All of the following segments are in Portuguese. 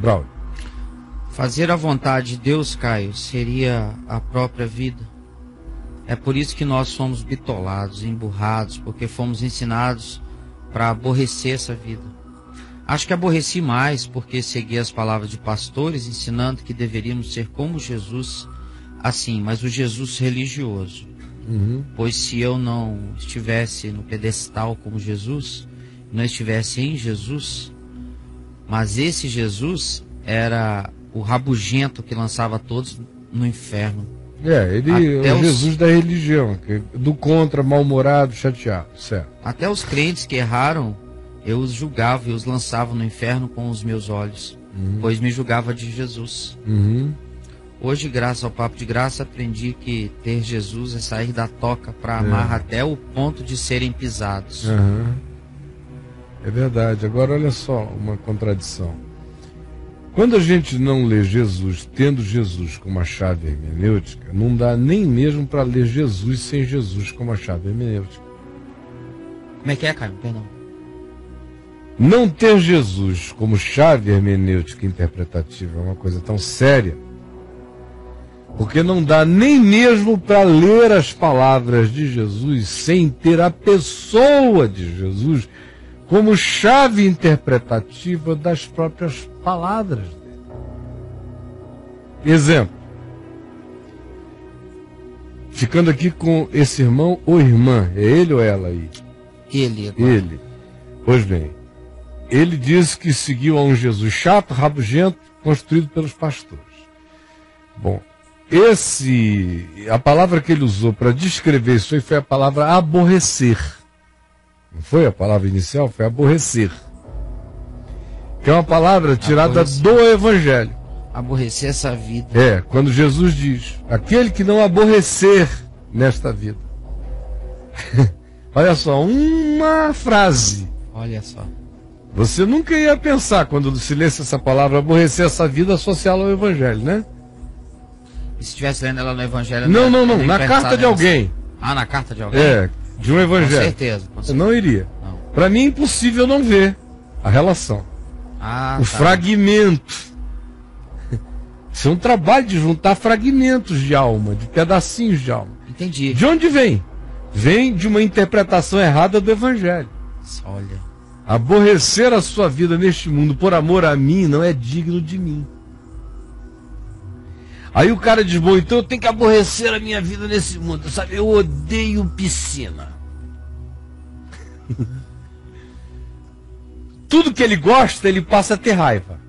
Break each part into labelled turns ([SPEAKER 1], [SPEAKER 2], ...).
[SPEAKER 1] Braulio.
[SPEAKER 2] Fazer a vontade de Deus, Caio, seria a própria vida. É por isso que nós somos bitolados, emburrados, porque fomos ensinados para aborrecer essa vida. Acho que aborreci mais porque segui as palavras de pastores ensinando que deveríamos ser como Jesus, assim, mas o Jesus religioso. Pois se eu não estivesse no pedestal como Jesus, não estivesse em Jesus, mas esse Jesus era o rabugento que lançava todos no inferno.
[SPEAKER 1] Ele é o Jesus da religião, do contra, mal-humorado, chateado, certo.
[SPEAKER 2] Até os crentes que erraram, eu os julgava e os lançava no inferno com os meus olhos, pois me julgava de Jesus. Hoje, graças ao Papo de Graça, aprendi que ter Jesus é sair da toca para amar até o ponto de serem pisados.
[SPEAKER 1] É verdade. Agora, olha só uma contradição. Quando a gente não lê Jesus, tendo Jesus como a chave hermenêutica, não dá nem mesmo para ler Jesus sem Jesus como a chave hermenêutica.
[SPEAKER 2] Como é que é, Caio? Perdão.
[SPEAKER 1] Não ter Jesus como chave hermenêutica interpretativa é uma coisa tão séria, porque não dá nem mesmo para ler as palavras de Jesus sem ter a pessoa de Jesus como chave interpretativa das próprias palavras dele. Exemplo. Ficando aqui com esse irmão ou irmã, é ele ou ela aí?
[SPEAKER 2] Ele agora.
[SPEAKER 1] Ele. Pois bem, ele disse que seguiu a um Jesus chato, rabugento, construído pelos pastores. Bom, a palavra que ele usou para descrever isso aí foi a palavra aborrecer. Não foi a palavra inicial? Foi aborrecer. Que é uma palavra tirada do Evangelho.
[SPEAKER 2] Aborrecer essa vida.
[SPEAKER 1] Quando Jesus diz, aquele que não aborrecer nesta vida. Olha só, uma frase.
[SPEAKER 2] Olha só.
[SPEAKER 1] Você nunca ia pensar, quando se lesse essa palavra, aborrecer essa vida, associá-la ao Evangelho, né?
[SPEAKER 2] E se estivesse lendo ela no Evangelho...
[SPEAKER 1] Não, na carta de alguém.
[SPEAKER 2] Ah, na carta de alguém?
[SPEAKER 1] De um Evangelho.
[SPEAKER 2] Com certeza.
[SPEAKER 1] Eu não iria. Para mim é impossível não ver a relação. O fragmento. Isso é um trabalho de juntar fragmentos de alma, de pedacinhos de alma.
[SPEAKER 2] Entendi.
[SPEAKER 1] De onde vem? Vem de uma interpretação errada do Evangelho.
[SPEAKER 2] Olha.
[SPEAKER 1] Aborrecer a sua vida neste mundo por amor a mim não é digno de mim. Aí o cara diz, bom, então eu tenho que aborrecer a minha vida nesse mundo. Sabe, eu odeio piscina. Tudo que ele gosta, ele passa a ter raiva.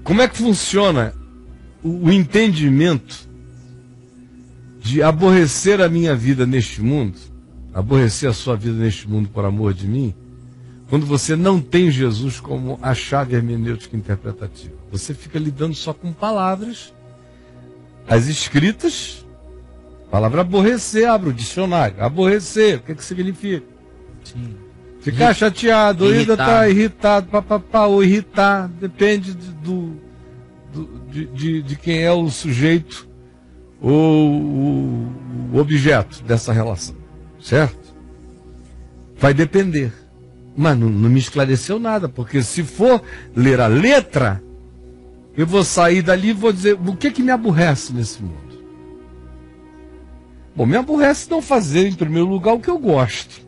[SPEAKER 1] Como é que funciona o entendimento de aborrecer a minha vida neste mundo, aborrecer a sua vida neste mundo por amor de mim, quando você não tem Jesus como a chave hermenêutica interpretativa? Você fica lidando só com palavras, as escritas, palavra aborrecer, abre o dicionário, aborrecer, o que significa?
[SPEAKER 2] Sim.
[SPEAKER 1] Ficar chateado, ou ainda está irritado, ou irritar, depende de quem é o sujeito ou o objeto dessa relação, certo? Vai depender. Mas não me esclareceu nada, porque se for ler a letra, eu vou sair dali e vou dizer, o que me aborrece nesse mundo? Bom, me aborrece não fazer, em primeiro lugar, o que eu gosto.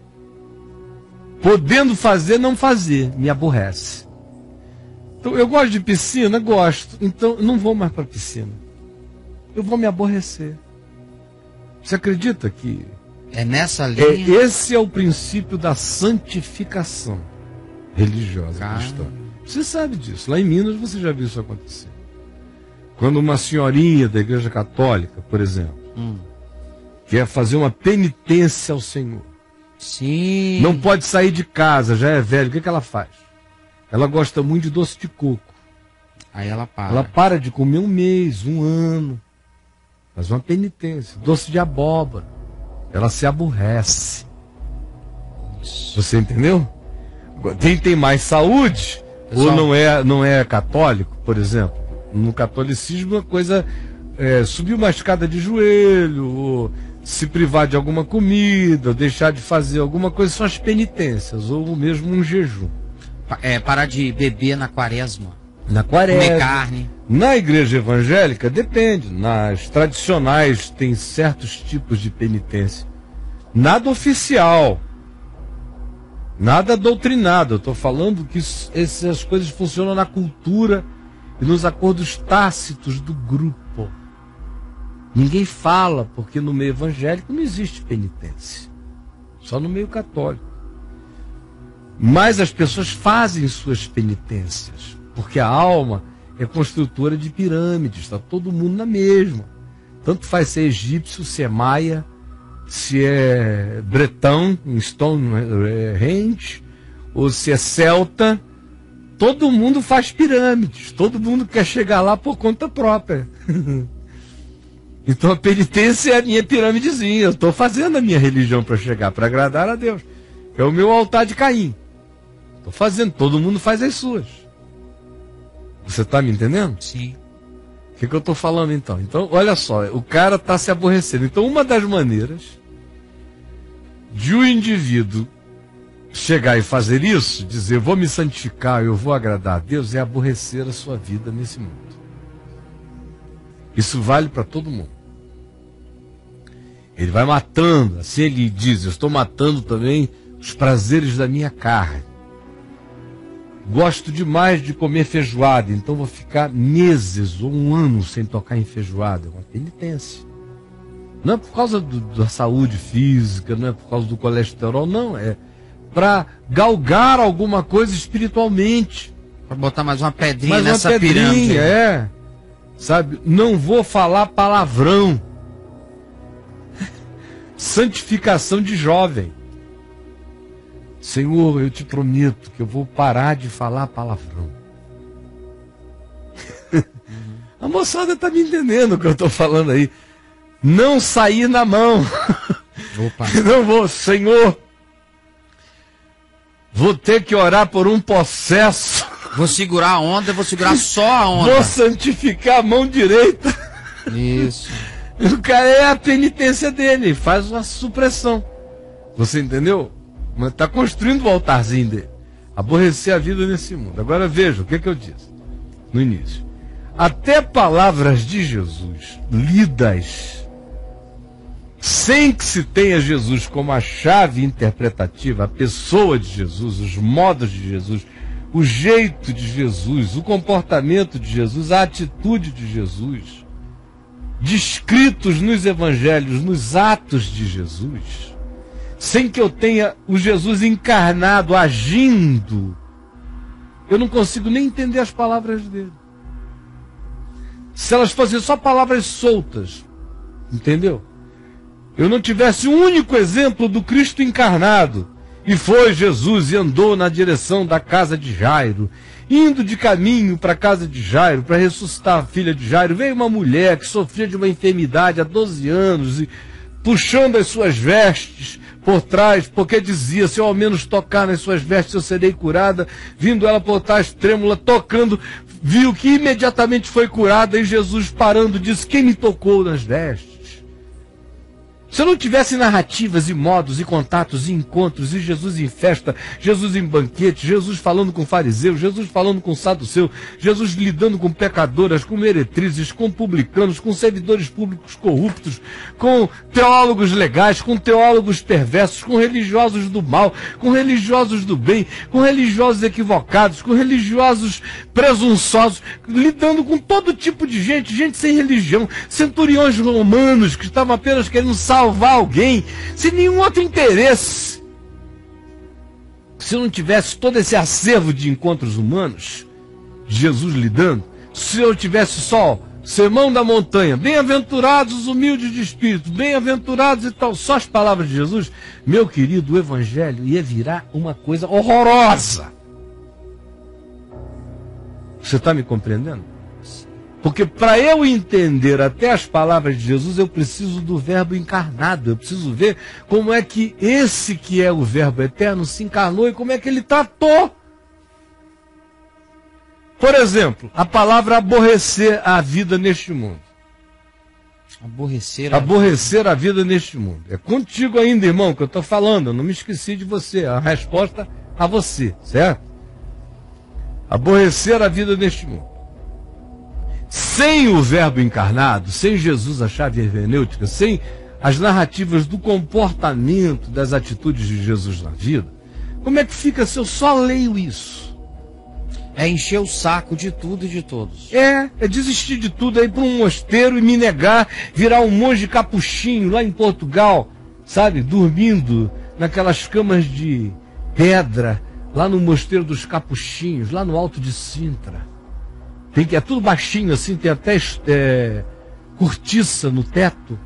[SPEAKER 1] Podendo fazer, não fazer, me aborrece. Então, eu gosto de piscina? Gosto. Então, eu não vou mais para a piscina. Eu vou me aborrecer. Você acredita que...
[SPEAKER 2] É nessa linha...
[SPEAKER 1] Esse é o princípio da santificação religiosa cristã. Você sabe disso. Lá em Minas você já viu isso acontecer. Quando uma senhorinha da Igreja Católica, por exemplo, quer fazer uma penitência ao Senhor.
[SPEAKER 2] Sim.
[SPEAKER 1] Não pode sair de casa, já é velho. O que ela faz? Ela gosta muito de doce de coco.
[SPEAKER 2] Aí ela para.
[SPEAKER 1] Ela para de comer um mês, um ano. Faz uma penitência. Doce de abóbora. Ela se aborrece. Você entendeu? Quem tem mais saúde, pessoal, ou não é católico, por exemplo. No catolicismo, a coisa subir uma escada de joelho, ou se privar de alguma comida, ou deixar de fazer alguma coisa, são as penitências, ou mesmo um jejum.
[SPEAKER 2] Parar de beber na quaresma.
[SPEAKER 1] Na quaresma.
[SPEAKER 2] Comer carne.
[SPEAKER 1] Na igreja evangélica, depende. Nas tradicionais tem certos tipos de penitência. Nada oficial. Nada doutrinado. Eu estou falando que essas coisas funcionam na cultura e nos acordos tácitos do grupo. Ninguém fala, porque no meio evangélico não existe penitência. Só no meio católico. Mas as pessoas fazem suas penitências, porque a alma é construtora de pirâmides, está todo mundo na mesma. Tanto faz ser egípcio, se é maia, se é bretão, em Stonehenge, ou se é celta, todo mundo faz pirâmides, todo mundo quer chegar lá por conta própria. Então a penitência é a minha pirâmidezinha, eu estou fazendo a minha religião para chegar, para agradar a Deus. É o meu altar de Caim. Estou fazendo, todo mundo faz as suas. Você está me entendendo?
[SPEAKER 2] Sim.
[SPEAKER 1] O que eu estou falando então? Então, olha só, o cara está se aborrecendo. Então, uma das maneiras de o indivíduo chegar e fazer isso, dizer, vou me santificar, eu vou agradar a Deus, é aborrecer a sua vida nesse mundo. Isso vale para todo mundo. Ele vai matando, assim ele diz, eu estou matando também os prazeres da minha carne. Gosto demais de comer feijoada, então vou ficar meses ou um ano sem tocar em feijoada. É uma penitência. Não é por causa da saúde física, não é por causa do colesterol, não. É para galgar alguma coisa espiritualmente.
[SPEAKER 2] Para botar mais uma pedrinha nessa pirâmide.
[SPEAKER 1] Sabe? Não vou falar palavrão. Santificação de jovem. Senhor, eu te prometo que eu vou parar de falar palavrão. A moçada está me entendendo o que eu estou falando aí. Não sair na mão.
[SPEAKER 2] Opa.
[SPEAKER 1] Não vou, Senhor. Vou ter que orar por um possesso.
[SPEAKER 2] Vou segurar a onda, vou segurar só a onda.
[SPEAKER 1] Vou santificar a mão direita.
[SPEAKER 2] Isso.
[SPEAKER 1] O cara é a penitência dele, faz uma supressão. Você entendeu? Mas está construindo o altarzinho dele. Aborrecer a vida nesse mundo. Agora veja o que eu disse no início. Até palavras de Jesus lidas sem que se tenha Jesus como a chave interpretativa, a pessoa de Jesus, os modos de Jesus, o jeito de Jesus, o comportamento de Jesus, a atitude de Jesus, descritos nos evangelhos, nos atos de Jesus, sem que eu tenha o Jesus encarnado, agindo, eu não consigo nem entender as palavras dele. Se elas fossem só palavras soltas, entendeu? Eu não tivesse um único exemplo do Cristo encarnado, e foi Jesus e andou na direção da casa de Jairo, indo de caminho para a casa de Jairo, para ressuscitar a filha de Jairo, veio uma mulher que sofria de uma enfermidade há 12 anos, e puxando as suas vestes por trás, porque dizia, se eu ao menos tocar nas suas vestes eu serei curada, vindo ela por trás trêmula, tocando, viu que imediatamente foi curada, e Jesus parando disse, quem me tocou nas vestes? Se eu não tivesse narrativas e modos e contatos e encontros, e Jesus em festa, Jesus em banquete, Jesus falando com fariseus, Jesus falando com saduceu, Jesus lidando com pecadoras, com meretrizes, com publicanos, com servidores públicos corruptos, com teólogos legais, com teólogos perversos, com religiosos do mal, com religiosos do bem, com religiosos equivocados, com religiosos presunçosos, lidando com todo tipo de gente, gente sem religião, centuriões romanos que estavam apenas querendo salvar alguém, sem nenhum outro interesse. Se eu não tivesse todo esse acervo de encontros humanos, Jesus lidando, se eu tivesse só Sermão da Montanha, bem-aventurados os humildes de espírito, bem-aventurados e tal, só as palavras de Jesus, meu querido, o evangelho ia virar uma coisa horrorosa. Você está me compreendendo? Porque para eu entender até as palavras de Jesus, eu preciso do verbo encarnado. Eu preciso ver como é que esse que é o verbo eterno se encarnou e como é que ele tratou. Por exemplo, a palavra aborrecer a vida neste mundo. Aborrecer a vida neste mundo. É contigo ainda, irmão, que eu estou falando. Eu não me esqueci de você. A resposta a você, certo? Aborrecer a vida neste mundo. Sem o Verbo encarnado, sem Jesus, a chave hermenêutica, sem as narrativas do comportamento, das atitudes de Jesus na vida, como é que fica se eu só leio isso?
[SPEAKER 2] É encher o saco de tudo e de todos.
[SPEAKER 1] É desistir de tudo, é ir para um mosteiro e me negar, virar um monge capuchinho lá em Portugal, sabe? Dormindo naquelas camas de pedra, lá no mosteiro dos capuchinhos, lá no Alto de Sintra. É tudo baixinho assim, tem até cortiça no teto,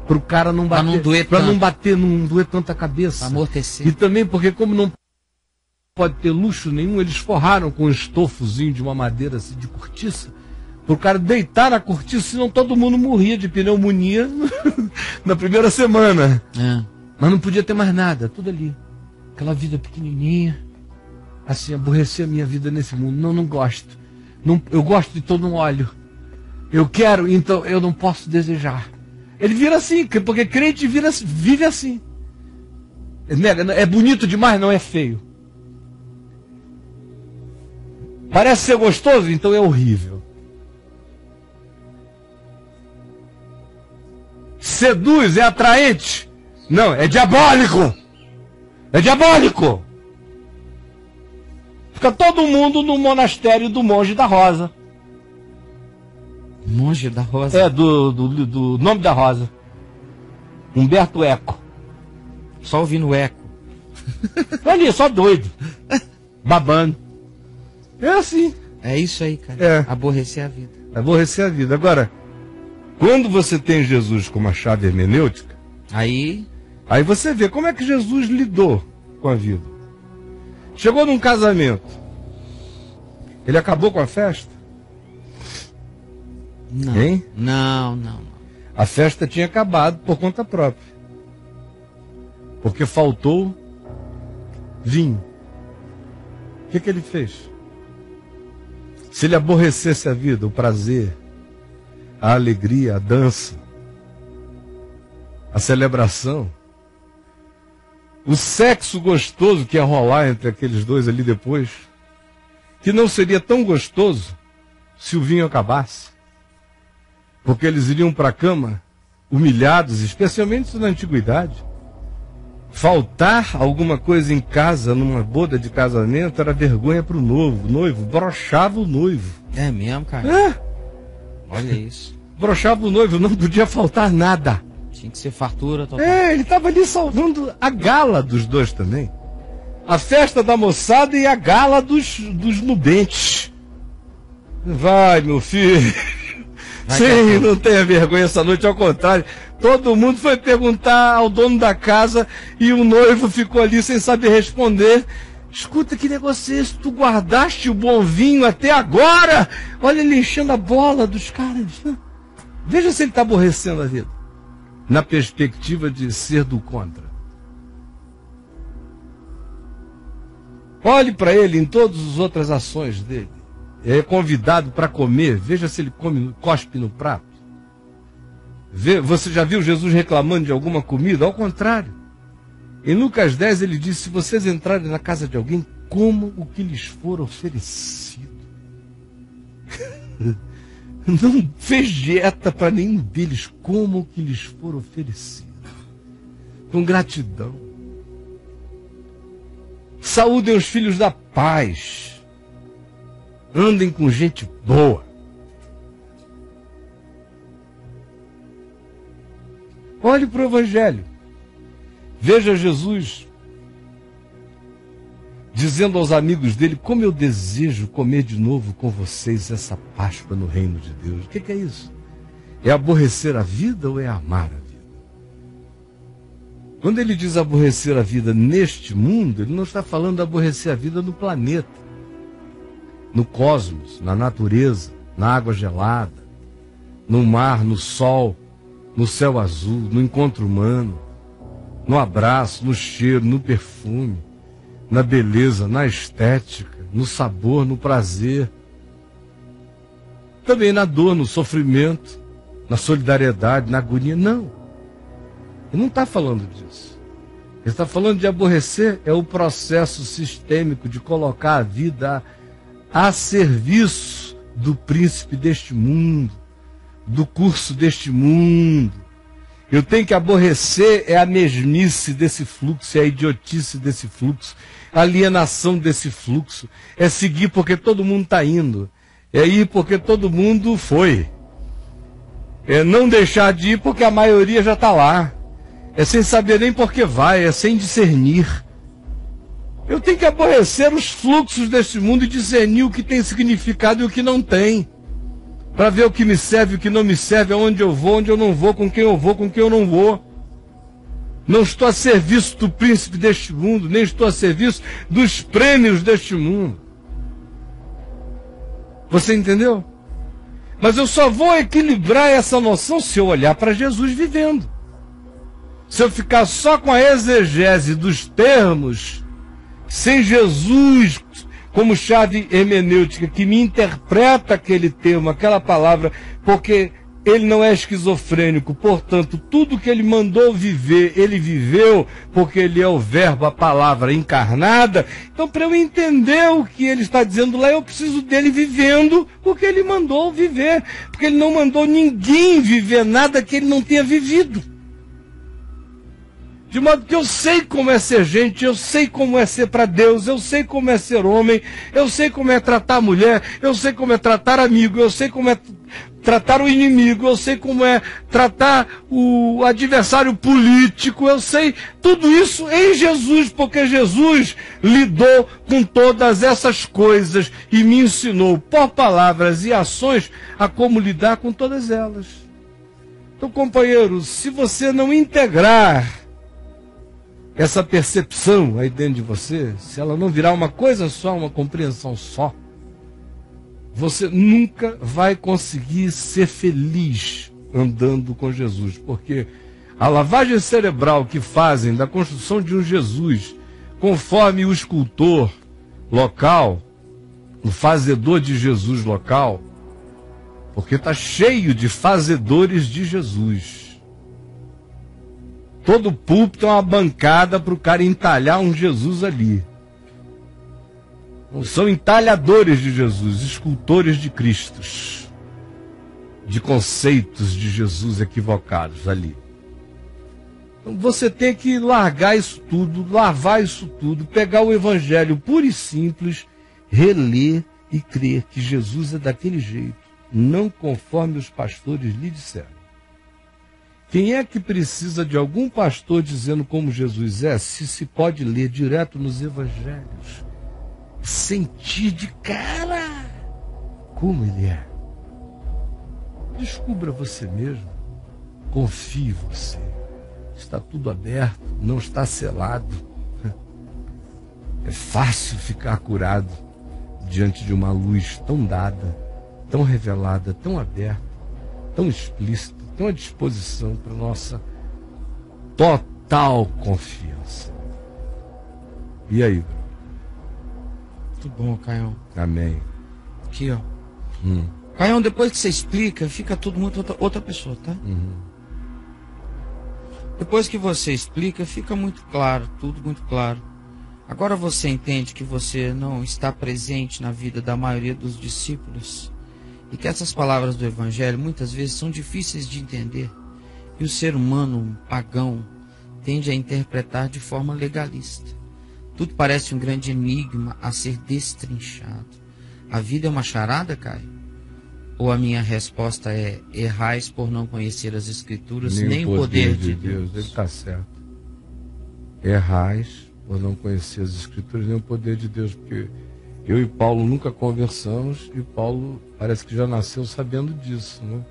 [SPEAKER 1] para o cara não bater, não doer tanta cabeça.
[SPEAKER 2] Pra amortecer.
[SPEAKER 1] E também porque como não pode ter luxo nenhum, eles forraram com um estofozinho de uma madeira assim, de cortiça, para o cara deitar na cortiça, senão todo mundo morria de pneumonia na primeira semana. Mas não podia ter mais nada, tudo ali. Aquela vida pequenininha, assim, aborrecer a minha vida nesse mundo. Não gosto. Não, eu gosto de todo um óleo. Eu quero, então eu não posso desejar. Ele vira assim, porque crente vive assim. É bonito demais, não é feio. Parece ser gostoso, então é horrível. Seduz, é atraente. Não, é diabólico. É diabólico. Fica todo mundo no monastério do Monge da Rosa.
[SPEAKER 2] Monge da Rosa?
[SPEAKER 1] É, do nome da Rosa. Humberto Eco.
[SPEAKER 2] Só ouvindo eco.
[SPEAKER 1] Ali, só doido. Babando. É assim.
[SPEAKER 2] É isso aí, cara.
[SPEAKER 1] É.
[SPEAKER 2] Aborrecer a vida.
[SPEAKER 1] Aborrecer a vida. Agora, quando você tem Jesus como a chave hermenêutica, aí você vê como é que Jesus lidou com a vida. Chegou num casamento. Ele acabou com a festa?
[SPEAKER 2] Não.
[SPEAKER 1] Hein?
[SPEAKER 2] Não.
[SPEAKER 1] A festa tinha acabado por conta própria. Porque faltou vinho. O que ele fez? Se ele aborrecesse a vida, o prazer, a alegria, a dança, a celebração, o sexo gostoso que ia rolar entre aqueles dois ali depois, que não seria tão gostoso se o vinho acabasse. Porque eles iriam para a cama humilhados, especialmente na antiguidade. Faltar alguma coisa em casa, numa boda de casamento, era vergonha para o noivo, broxava o noivo.
[SPEAKER 2] É mesmo, cara?
[SPEAKER 1] É.
[SPEAKER 2] Olha isso.
[SPEAKER 1] Broxava o noivo, não podia faltar nada.
[SPEAKER 2] Tinha que ser fartura total.
[SPEAKER 1] Ele estava ali salvando a gala dos dois também. A festa da moçada e a gala dos nubentes. Vai, meu filho. Sim, não tenha vergonha essa noite, ao contrário. Todo mundo foi perguntar ao dono da casa e o noivo ficou ali sem saber responder. Escuta, que negócio é esse? Tu guardaste o bom vinho até agora? Olha ele enchendo a bola dos caras. Veja se ele está aborrecendo a vida. Na perspectiva de ser do contra. Olhe para ele em todas as outras ações dele. É convidado para comer, veja se ele cospe no prato. Você já viu Jesus reclamando de alguma comida? Ao contrário. Em Lucas 10 ele diz, se vocês entrarem na casa de alguém, comam o que lhes for oferecido. Não fez dieta para nenhum deles, comam o que lhes for oferecido. Com gratidão. Saúdem os filhos da paz. Andem com gente boa. Olhe para o Evangelho. Veja Jesus dizendo aos amigos dele, como eu desejo comer de novo com vocês essa Páscoa no reino de Deus. O que é isso? É aborrecer a vida ou é amar a vida? Quando ele diz aborrecer a vida neste mundo, ele não está falando de aborrecer a vida no planeta, no cosmos, na natureza, na água gelada, no mar, no sol, no céu azul, no encontro humano, no abraço, no cheiro, no perfume, na beleza, na estética, no sabor, no prazer. Também na dor, no sofrimento, na solidariedade, na agonia. Não. Ele não está falando disso. Ele está falando de aborrecer, é o processo sistêmico de colocar a vida a serviço do príncipe deste mundo, do curso deste mundo. Eu tenho que aborrecer a mesmice desse fluxo, a idiotice desse fluxo, a alienação desse fluxo. É seguir porque todo mundo está indo. É ir porque todo mundo foi. É não deixar de ir porque a maioria já está lá. É sem saber nem por que vai, é sem discernir. Eu tenho que aborrecer os fluxos deste mundo e discernir o que tem significado e o que não tem. Para ver o que me serve e o que não me serve, aonde eu vou, onde eu não vou, com quem eu não vou. Não estou a serviço do príncipe deste mundo, nem estou a serviço dos prêmios deste mundo. Você entendeu? Mas eu só vou equilibrar essa noção se eu olhar para Jesus vivendo. Se eu ficar só com a exegese dos termos, sem Jesus como chave hermenêutica que me interpreta aquele termo, aquela palavra, porque ele não é esquizofrênico, portanto, tudo que ele mandou viver, ele viveu, porque ele é o verbo, a palavra encarnada. Então, para eu entender o que ele está dizendo lá, eu preciso dele vivendo o que ele mandou viver, porque ele não mandou ninguém viver nada que ele não tenha vivido. De modo que eu sei como é ser gente, eu sei como é ser para Deus, eu sei como é ser homem, eu sei como é tratar a mulher, eu sei como é tratar amigo, eu sei como é tratar o inimigo, eu sei como é tratar o adversário político, eu sei tudo isso em Jesus, porque Jesus lidou com todas essas coisas e me ensinou por palavras e ações a como lidar com todas elas. Então, companheiro, se você não integrar essa percepção aí dentro de você, se ela não virar uma coisa só, uma compreensão só, você nunca vai conseguir ser feliz andando com Jesus, porque a lavagem cerebral que fazem da construção de um Jesus, conforme o escultor local, o fazedor de Jesus local, porque está cheio de fazedores de Jesus. Todo púlpito é uma bancada para o cara entalhar um Jesus ali. São entalhadores de Jesus, escultores de Cristos, de conceitos de Jesus equivocados ali. Então você tem que largar isso tudo, lavar isso tudo, pegar o Evangelho puro e simples, reler e crer que Jesus é daquele jeito, não conforme os pastores lhe disseram. Quem é que precisa de algum pastor dizendo como Jesus é, se pode ler direto nos evangelhos, sentir de cara como ele é? Descubra você mesmo, confie em você, está tudo aberto, não está selado. É fácil ficar curado diante de uma luz tão dada, tão revelada, tão aberta, tão explícita, tão à disposição para nossa total confiança. E aí?
[SPEAKER 2] Muito bom, Caião.
[SPEAKER 1] Amém.
[SPEAKER 2] Aqui, ó. Caião, depois que você explica, fica tudo muito outra pessoa, tá? Depois que você explica, fica muito claro, tudo muito claro. Agora você entende que você não está presente na vida da maioria dos discípulos e que essas palavras do Evangelho muitas vezes são difíceis de entender e o ser humano pagão tende a interpretar de forma legalista. Tudo parece um grande enigma a ser destrinchado. A vida é uma charada, Caio? Ou a minha resposta é: errais por não conhecer as Escrituras, nem o poder de Deus?
[SPEAKER 1] Ele está certo. Errais por não conhecer as Escrituras, nem o poder de Deus, porque eu e Paulo nunca conversamos e Paulo parece que já nasceu sabendo disso, né?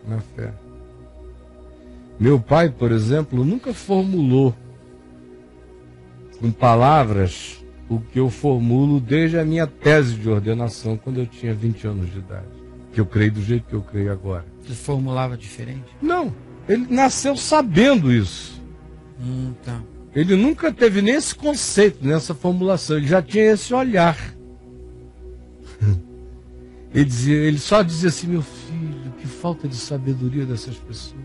[SPEAKER 1] Na fé. Meu pai, por exemplo, nunca formulou com palavras o que eu formulo desde a minha tese de ordenação, quando eu tinha 20 anos de idade. Que eu creio do jeito que eu creio agora.
[SPEAKER 2] Você formulava diferente?
[SPEAKER 1] Não, ele nasceu sabendo isso.
[SPEAKER 2] Tá.
[SPEAKER 1] Ele nunca teve nem esse conceito, nessa formulação. Ele já tinha esse olhar. Ele só dizia assim: meu filho, que falta de sabedoria dessas pessoas.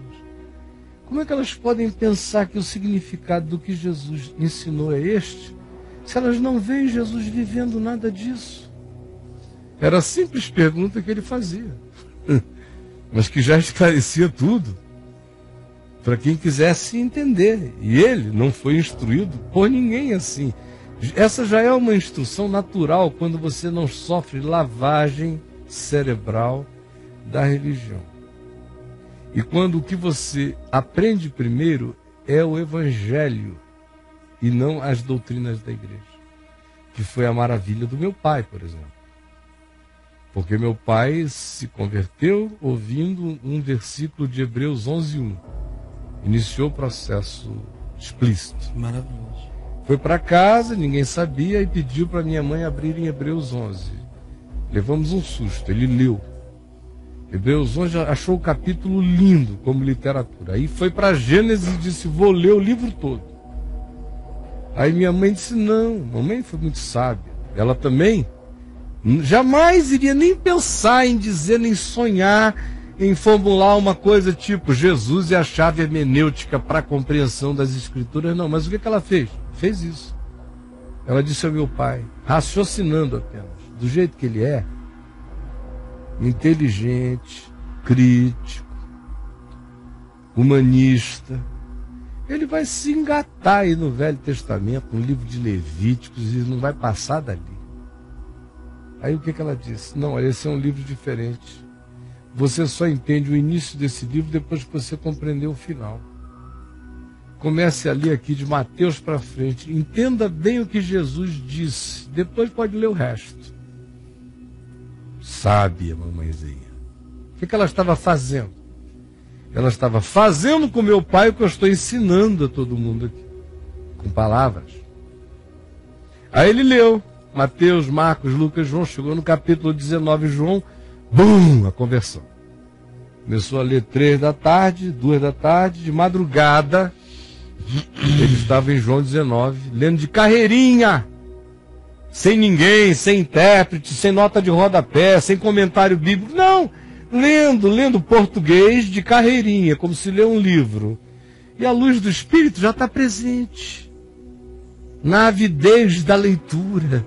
[SPEAKER 1] Como é que elas podem pensar que o significado do que Jesus ensinou é este, se elas não veem Jesus vivendo nada disso? Era a simples pergunta que ele fazia, mas que já esclarecia tudo para quem quisesse entender. E ele não foi instruído por ninguém assim. Essa já é uma instrução natural quando você não sofre lavagem cerebral da religião. E quando o que você aprende primeiro é o Evangelho e não as doutrinas da igreja, que foi a maravilha do meu pai, por exemplo. Porque meu pai se converteu ouvindo um versículo de Hebreus 11:1. Iniciou o processo explícito.
[SPEAKER 2] Maravilhoso.
[SPEAKER 1] Foi para casa, ninguém sabia, e pediu para minha mãe abrir em Hebreus 11. Levamos um susto, ele leu. Hebreus 11 achou o capítulo lindo como literatura. Aí foi para Gênesis e disse, vou ler o livro todo. Aí minha mãe disse, não, mamãe foi muito sábia. Ela também jamais iria nem pensar em dizer, nem sonhar em formular uma coisa tipo Jesus é a chave hermenêutica para a compreensão das Escrituras. Não, mas o que ela fez? Fez isso. Ela disse ao meu pai, raciocinando apenas, do jeito que ele é, inteligente, crítico, humanista, ele vai se engatar aí no Velho Testamento, no livro de Levíticos, e não vai passar dali. Aí o que ela disse? Não, olha, esse é um livro diferente. Você só entende o início desse livro depois que você compreendeu o final. Comece a ler aqui de Mateus para frente. Entenda bem o que Jesus disse. Depois pode ler o resto. Sábia, mamãezinha. O que ela estava fazendo? Ela estava fazendo com meu pai o que eu estou ensinando a todo mundo aqui. Com palavras. Aí ele leu. Mateus, Marcos, Lucas, João. Chegou no capítulo 19, João. Bum! A conversão. Começou a ler 3 da tarde, 2 da tarde, de madrugada. Ele estava em João 19, lendo de carreirinha. Sem ninguém, sem intérprete, sem nota de rodapé, sem comentário bíblico. Não! Lendo português de carreirinha, como se lê um livro. E a luz do Espírito já está presente. Na avidez da leitura.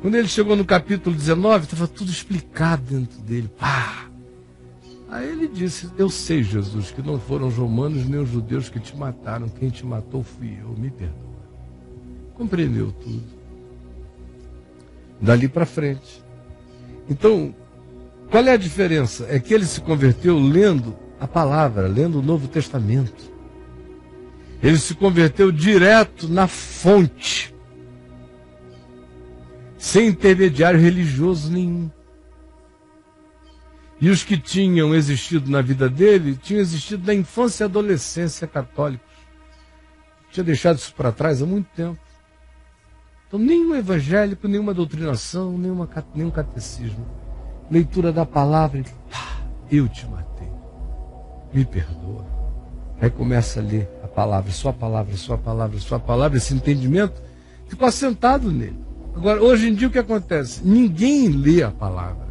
[SPEAKER 1] Quando ele chegou no capítulo 19, estava tudo explicado dentro dele. Pá! Aí ele disse, eu sei, Jesus, que não foram os romanos nem os judeus que te mataram. Quem te matou fui eu, me perdoa. Compreendeu tudo. Dali para frente. Então, qual é a diferença? É que ele se converteu lendo a palavra, lendo o Novo Testamento. Ele se converteu direto na fonte. Sem intermediário religioso nenhum. E os que tinham existido na vida dele, tinham existido na infância e adolescência católicos. Tinha deixado isso para trás há muito tempo. Então, nenhum evangélico, nenhuma doutrinação, nenhum catecismo. Leitura da palavra, eu te matei. Me perdoa. Aí começa a ler a palavra, sua palavra, sua palavra, sua palavra. Esse entendimento ficou assentado nele. Agora, hoje em dia o que acontece? Ninguém lê a palavra.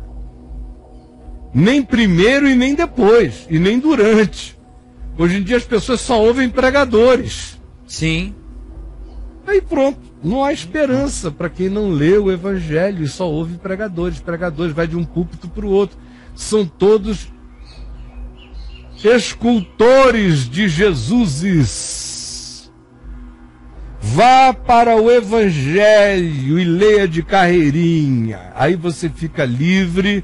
[SPEAKER 1] Nem primeiro e nem depois, e nem durante. Hoje em dia as pessoas só ouvem pregadores.
[SPEAKER 2] Sim.
[SPEAKER 1] Aí pronto, não há esperança para quem não lê o Evangelho e só ouve pregadores. Pregadores, vai de um púlpito para o outro. São todos escultores de Jesuses. Vá para o Evangelho e leia de carreirinha. Aí você fica livre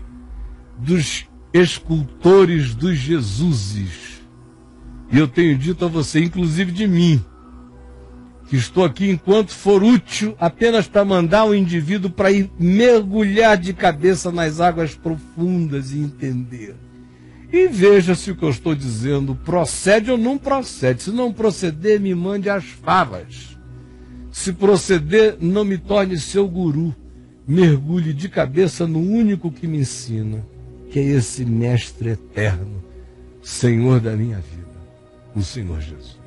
[SPEAKER 1] dos escultores dos Jesuses. E eu tenho dito a você, inclusive de mim, que estou aqui enquanto for útil apenas para mandar o indivíduo para ir mergulhar de cabeça nas águas profundas e entender. E veja se o que eu estou dizendo procede ou não procede. Se não proceder, me mande as favas. Se proceder, não me torne seu guru. Mergulhe de cabeça no único que me ensina, que é esse Mestre eterno, Senhor da minha vida, o Senhor Jesus.